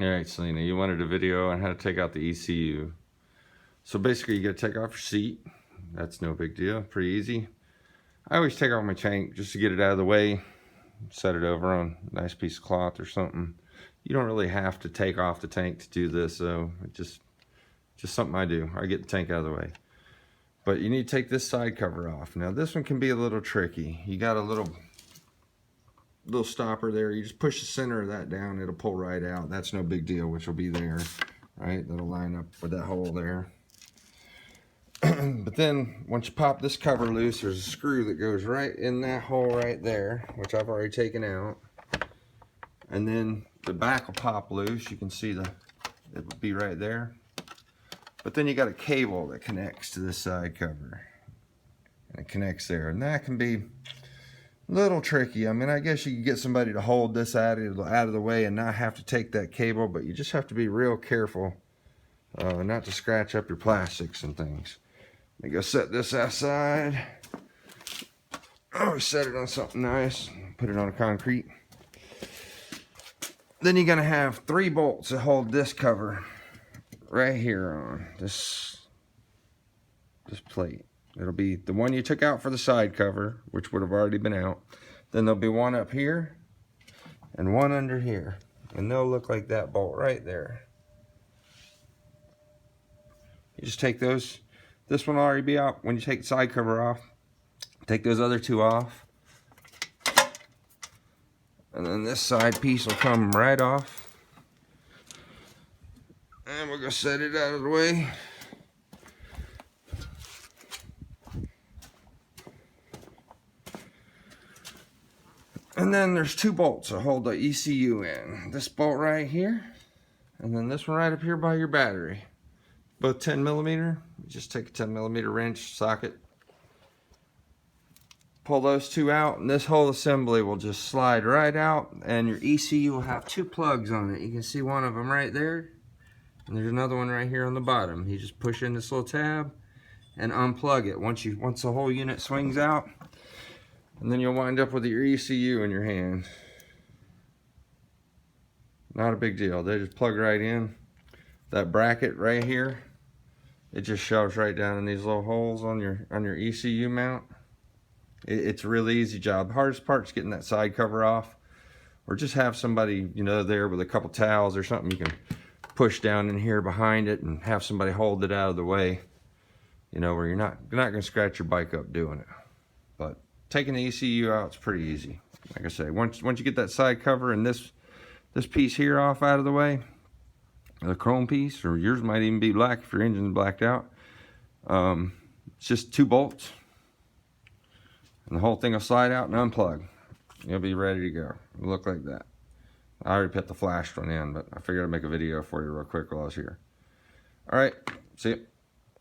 Alright, Selena, you wanted a video on how to take out the ECU. So basically you gotta take off your seat. That's no big deal, pretty easy. I always take off my tank just to get it out of the way. Set it over on a nice piece of cloth or something. You don't really have to take off the tank to do this, so it's just something I do. I get the tank out of the way. But you need to take this side cover off. Now this one can be a little tricky. You got a little stopper there. You just push the center of that down, it'll pull right out. That's no big deal, which will be there, right? That'll line up with that hole there. But then once you pop this cover loose, there's a screw that goes right in that hole right there, which I've already taken out. And then the back will pop loose. You can see it will be right there. But then you got a cable that connects to this side cover, and it connects there, and that can be a little tricky. I mean, I guess you could get somebody to hold this out of the way and not have to take that cable, but you just have to be real careful not to scratch up your plastics and things. Let me go set this aside. Oh, set it on something nice. Put it on a concrete. Then you're gonna have 3 bolts that hold this cover right here on this plate. It'll be the one you took out for the side cover, which would have already been out. Then there'll be one up here and one under here, and they'll look like that bolt right there. You just take those. This one will already be out when you take the side cover off. Take those other 2 off, and then this side piece will come right off. And we're gonna set it out of the way. And then there's 2 bolts that hold the ECU in. This bolt right here, and then this one right up here by your battery. Both 10mm. You just take a 10mm wrench, socket, pull those 2 out, and this whole assembly will just slide right out, and your ECU will have 2 plugs on it. You can see one of them right there, and there's another one right here on the bottom. You just push in this little tab and unplug it once the whole unit swings out, and then you'll wind up with your ECU in your hand. Not a big deal. They just plug right in. That bracket right here, it just shoves right down in these little holes on your ECU mount. It's a really easy job. The hardest part is getting that side cover off, or just have somebody, you know, there with a couple towels or something you can push down in here behind it and have somebody hold it out of the way, you know, where you're not gonna scratch your bike up doing it. But taking the ECU out is pretty easy. Like I say, once you get that side cover and this piece here off out of the way, the chrome piece, or yours might even be black if your engine's blacked out. It's just 2 bolts, and the whole thing will slide out and unplug. You'll be ready to go. It'll look like that. I already put the flashed one in, but I figured I'd make a video for you real quick while I was here. All right, see ya.